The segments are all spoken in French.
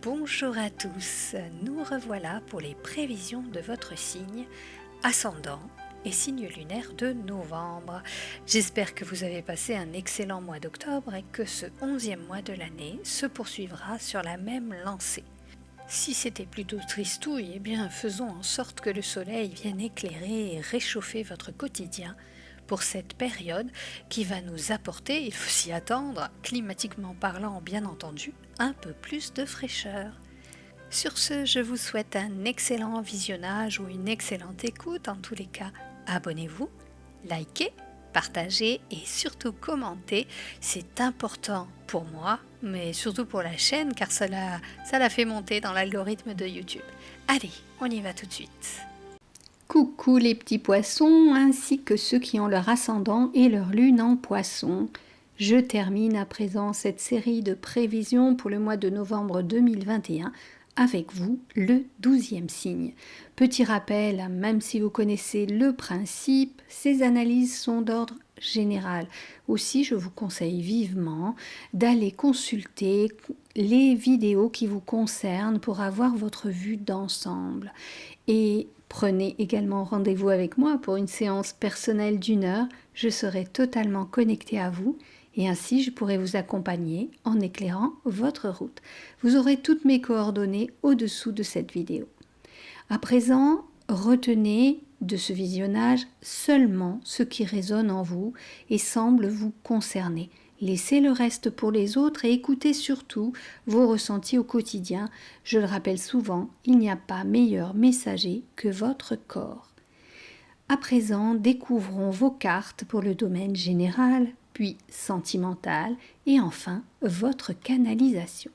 Bonjour à tous, nous revoilà pour les prévisions de votre signe, ascendant et signe lunaire de novembre. J'espère que vous avez passé un excellent mois d'octobre et que ce 11e mois de l'année se poursuivra sur la même lancée. Si c'était plutôt tristouille, eh bien faisons en sorte que le soleil vienne éclairer et réchauffer votre quotidien pour cette période qui va nous apporter, il faut s'y attendre, climatiquement parlant bien entendu, un peu plus de fraîcheur. Sur ce, je vous souhaite un excellent visionnage ou une excellente écoute. En tous les cas, abonnez-vous, likez, partagez et surtout commentez. C'est important pour moi, mais surtout pour la chaîne car ça la fait monter dans l'algorithme de YouTube. Allez, on y va tout de suite. Coucou les petits poissons, ainsi que ceux qui ont leur ascendant et leur lune en poisson. Je termine à présent cette série de prévisions pour le mois de novembre 2021 avec vous, le 12e signe. Petit rappel, même si vous connaissez le principe, ces analyses sont d'ordre général. Aussi, je vous conseille vivement d'aller consulter les vidéos qui vous concernent pour avoir votre vue d'ensemble. Et prenez également rendez-vous avec moi pour une séance personnelle d'1 heure. Je serai totalement connectée à vous et ainsi je pourrai vous accompagner en éclairant votre route. Vous aurez toutes mes coordonnées au-dessous de cette vidéo. À présent, retenez de ce visionnage seulement ce qui résonne en vous et semble vous concerner. Laissez le reste pour les autres et écoutez surtout vos ressentis au quotidien. Je le rappelle souvent, il n'y a pas meilleur messager que votre corps. À présent, découvrons vos cartes pour le domaine général, puis sentimental et enfin votre canalisation.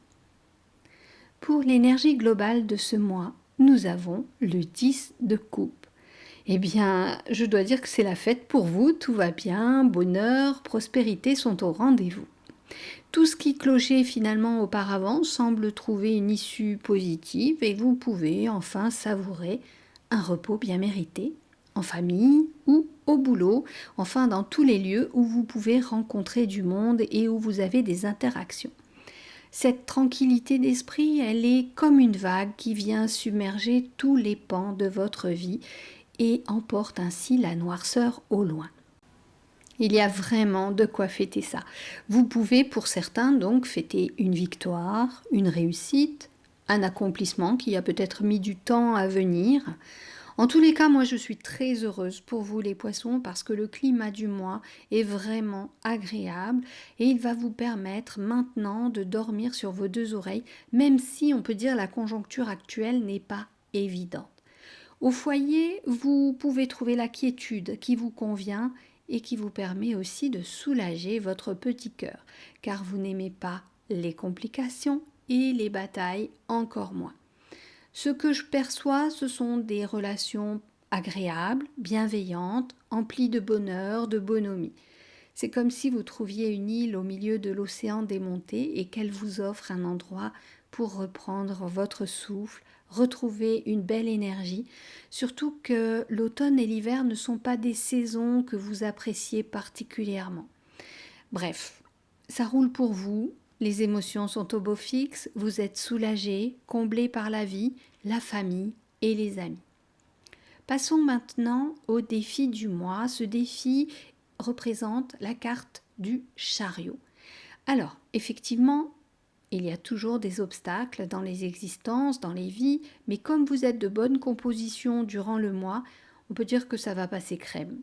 Pour l'énergie globale de ce mois, nous avons le 10 de coupe. Eh bien, je dois dire que c'est la fête pour vous, tout va bien, bonheur, prospérité sont au rendez-vous. Tout ce qui clochait finalement auparavant semble trouver une issue positive et vous pouvez enfin savourer un repos bien mérité, en famille ou au boulot, enfin dans tous les lieux où vous pouvez rencontrer du monde et où vous avez des interactions. Cette tranquillité d'esprit, elle est comme une vague qui vient submerger tous les pans de votre vie et emporte ainsi la noirceur au loin. Il y a vraiment de quoi fêter ça. Vous pouvez pour certains donc fêter une victoire, une réussite, un accomplissement qui a peut-être mis du temps à venir. En tous les cas, moi je suis très heureuse pour vous les poissons parce que le climat du mois est vraiment agréable et il va vous permettre maintenant de dormir sur vos deux oreilles, même si on peut dire la conjoncture actuelle n'est pas évidente. Au foyer, vous pouvez trouver la quiétude qui vous convient et qui vous permet aussi de soulager votre petit cœur, car vous n'aimez pas les complications et les batailles encore moins. Ce que je perçois, ce sont des relations agréables, bienveillantes, emplies de bonheur, de bonhomie. C'est comme si vous trouviez une île au milieu de l'océan démonté et qu'elle vous offre un endroit pour reprendre votre souffle, retrouver une belle énergie, surtout que l'automne et l'hiver ne sont pas des saisons que vous appréciez particulièrement. Bref, ça roule pour vous, les émotions sont au beau fixe, vous êtes soulagé, comblé par la vie, la famille et les amis. Passons maintenant au défi du mois. Ce défi représente la carte du chariot. Alors, effectivement, il y a toujours des obstacles dans les existences, dans les vies, mais comme vous êtes de bonne composition durant le mois, on peut dire que ça va passer crème.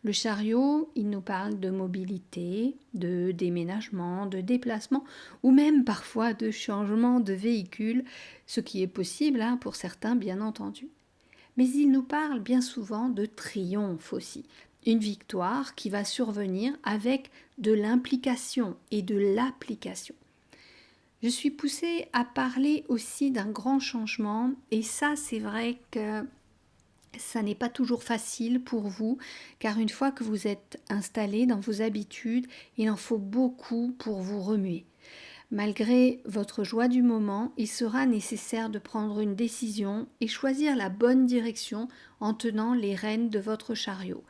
Le chariot, il nous parle de mobilité, de déménagement, de déplacement ou même parfois de changement de véhicule, ce qui est possible pour certains bien entendu. Mais il nous parle bien souvent de triomphe aussi, une victoire qui va survenir avec de l'implication et de l'application. Je suis poussée à parler aussi d'un grand changement et ça c'est vrai que ça n'est pas toujours facile pour vous car une fois que vous êtes installé dans vos habitudes, il en faut beaucoup pour vous remuer. Malgré votre joie du moment, il sera nécessaire de prendre une décision et choisir la bonne direction en tenant les rênes de votre chariot,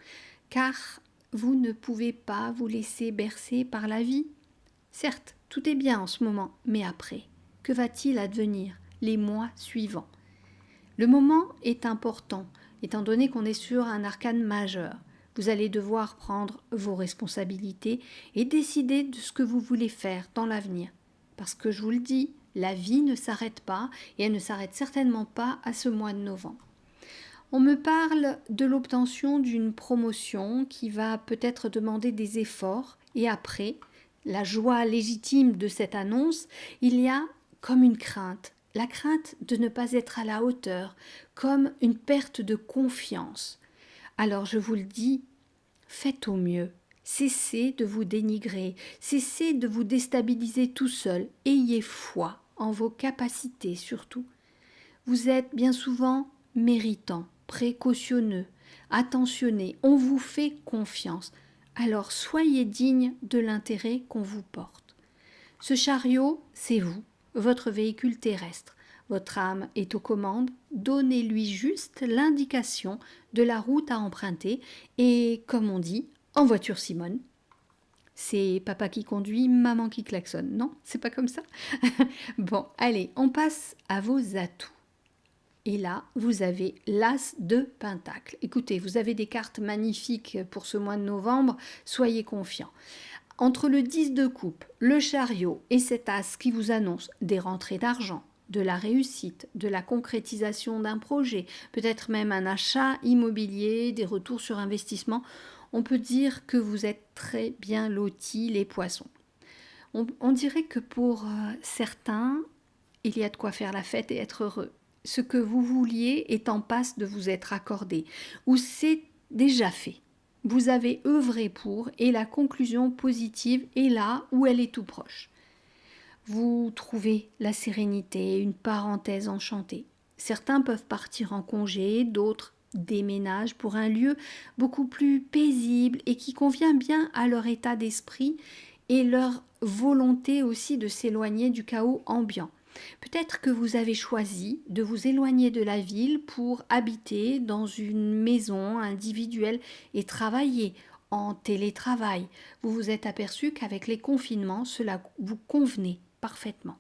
car vous ne pouvez pas vous laisser bercer par la vie. Certes, tout est bien en ce moment, mais après, que va-t-il advenir? les mois suivants. Le moment est important, étant donné qu'on est sur un arcane majeur. Vous allez devoir prendre vos responsabilités et décider de ce que vous voulez faire dans l'avenir. Parce que je vous le dis, la vie ne s'arrête pas et elle ne s'arrête certainement pas à ce mois de novembre. On me parle de l'obtention d'une promotion qui va peut-être demander des efforts et après, la joie légitime de cette annonce, il y a comme une crainte. La crainte de ne pas être à la hauteur, comme une perte de confiance. Alors je vous le dis, faites au mieux. Cessez de vous dénigrer, cessez de vous déstabiliser tout seul. Ayez foi en vos capacités surtout. Vous êtes bien souvent méritant, précautionneux, attentionné. On vous fait confiance. Alors soyez digne de l'intérêt qu'on vous porte. Ce chariot, c'est vous, votre véhicule terrestre. Votre âme est aux commandes, donnez-lui juste l'indication de la route à emprunter et, comme on dit, en voiture Simone. C'est papa qui conduit, maman qui klaxonne. Non, c'est pas comme ça. Bon, allez, on passe à vos atouts. Et là, vous avez l'as de Pentacle. Écoutez, vous avez des cartes magnifiques pour ce mois de novembre, soyez confiants. Entre le 10 de coupe, le chariot et cet as qui vous annonce des rentrées d'argent, de la réussite, de la concrétisation d'un projet, peut-être même un achat immobilier, des retours sur investissement, on peut dire que vous êtes très bien lotis les poissons. On dirait que pour certains, il y a de quoi faire la fête et être heureux. Ce que vous vouliez est en passe de vous être accordé, ou c'est déjà fait. Vous avez œuvré pour et la conclusion positive est là où elle est tout proche. Vous trouvez la sérénité, une parenthèse enchantée. Certains peuvent partir en congé, d'autres déménagent pour un lieu beaucoup plus paisible et qui convient bien à leur état d'esprit et leur volonté aussi de s'éloigner du chaos ambiant. Peut-être que vous avez choisi de vous éloigner de la ville pour habiter dans une maison individuelle et travailler en télétravail. Vous vous êtes aperçu qu'avec les confinements, cela vous convenait parfaitement.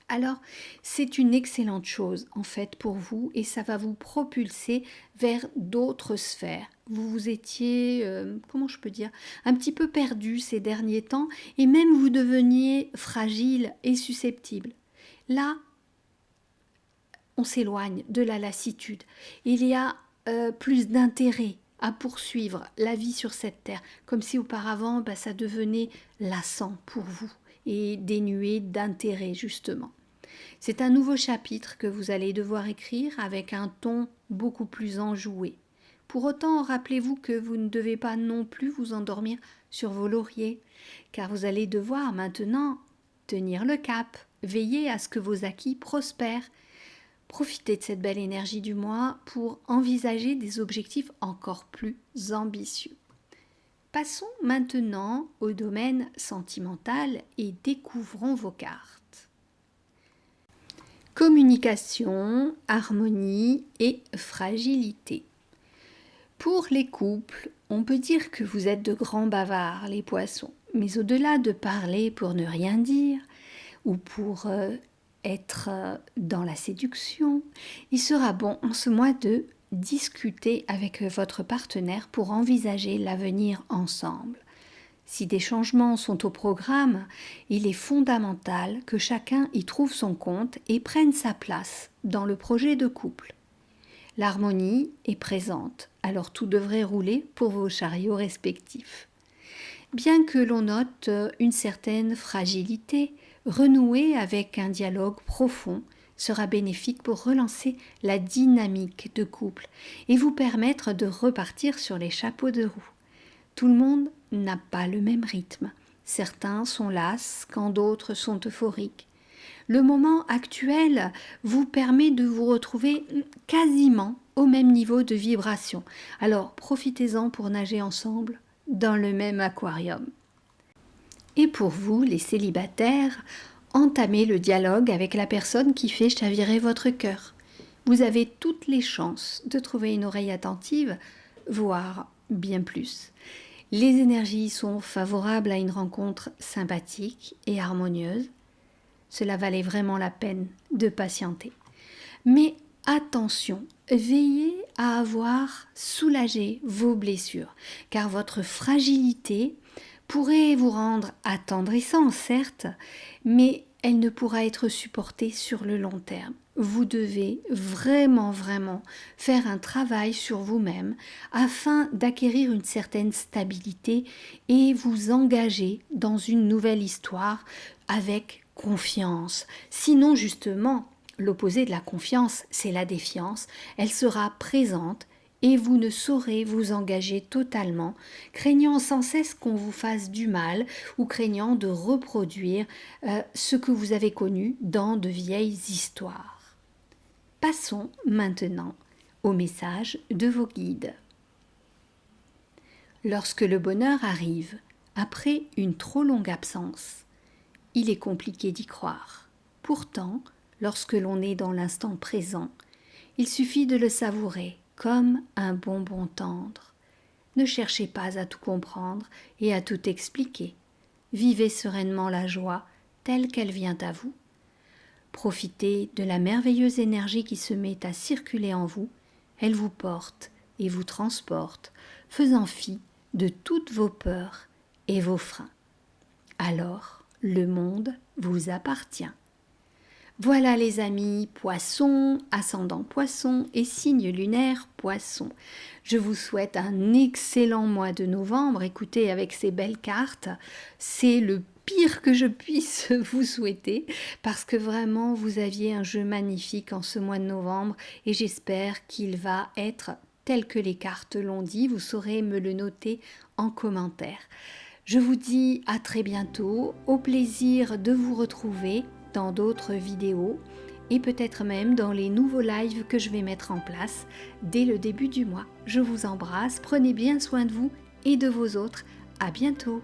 Alors, c'est une excellente chose en fait pour vous et ça va vous propulser vers d'autres sphères. Vous vous étiez, comment je peux dire, un petit peu perdu ces derniers temps et même vous deveniez fragile et susceptible. Là, on s'éloigne de la lassitude. Il y a plus d'intérêt à poursuivre la vie sur cette terre, comme si auparavant ça devenait lassant pour vous et dénué d'intérêt justement. C'est un nouveau chapitre que vous allez devoir écrire avec un ton beaucoup plus enjoué. Pour autant, rappelez-vous que vous ne devez pas non plus vous endormir sur vos lauriers, car vous allez devoir maintenant tenir le cap, veiller à ce que vos acquis prospèrent. Profitez de cette belle énergie du mois pour envisager des objectifs encore plus ambitieux. Passons maintenant au domaine sentimental et découvrons vos cartes. Communication, harmonie et fragilité. Pour les couples, on peut dire que vous êtes de grands bavards, les poissons. Mais au-delà de parler pour ne rien dire, ou pour être dans la séduction, il sera bon en ce mois de discuter avec votre partenaire pour envisager l'avenir ensemble. Si des changements sont au programme, il est fondamental que chacun y trouve son compte et prenne sa place dans le projet de couple. L'harmonie est présente, alors tout devrait rouler pour vos chariots respectifs. Bien que l'on note une certaine fragilité, renouer avec un dialogue profond sera bénéfique pour relancer la dynamique de couple et vous permettre de repartir sur les chapeaux de roue. Tout le monde n'a pas le même rythme. Certains sont las quand d'autres sont euphoriques. Le moment actuel vous permet de vous retrouver quasiment au même niveau de vibration. Alors profitez-en pour nager ensemble dans le même aquarium. Et pour vous, les célibataires, entamez le dialogue avec la personne qui fait chavirer votre cœur. Vous avez toutes les chances de trouver une oreille attentive, voire bien plus. Les énergies sont favorables à une rencontre sympathique et harmonieuse. cela valait vraiment la peine de patienter. Mais attention, veillez à avoir soulagé vos blessures, car votre fragilité pourrait vous rendre attendrissant, certes, mais elle ne pourra être supportée sur le long terme. Vous devez vraiment faire un travail sur vous-même afin d'acquérir une certaine stabilité et vous engager dans une nouvelle histoire avec confiance. Sinon, justement, l'opposé de la confiance, c'est la défiance. Elle sera présente et vous ne saurez vous engager totalement, craignant sans cesse qu'on vous fasse du mal ou craignant de reproduire ce que vous avez connu dans de vieilles histoires. Passons maintenant au message de vos guides. Lorsque le bonheur arrive, après une trop longue absence, il est compliqué d'y croire. Pourtant, lorsque l'on est dans l'instant présent, il suffit de le savourer comme un bonbon tendre. Ne cherchez pas à tout comprendre et à tout expliquer. Vivez sereinement la joie telle qu'elle vient à vous. Profitez de la merveilleuse énergie qui se met à circuler en vous. Elle vous porte et vous transporte, faisant fi de toutes vos peurs et vos freins. Alors, le monde vous appartient. Voilà les amis, poissons, ascendant poisson et signe lunaire poisson. Je vous souhaite un excellent mois de novembre. Écoutez, avec ces belles cartes, c'est le pire que je puisse vous souhaiter parce que vraiment vous aviez un jeu magnifique en ce mois de novembre et j'espère qu'il va être tel que les cartes l'ont dit. Vous saurez me le noter en commentaire. Je vous dis à très bientôt, au plaisir de vous retrouver dans d'autres vidéos et peut-être même dans les nouveaux lives que je vais mettre en place dès le début du mois. Je vous embrasse, prenez bien soin de vous et de vos autres. À bientôt.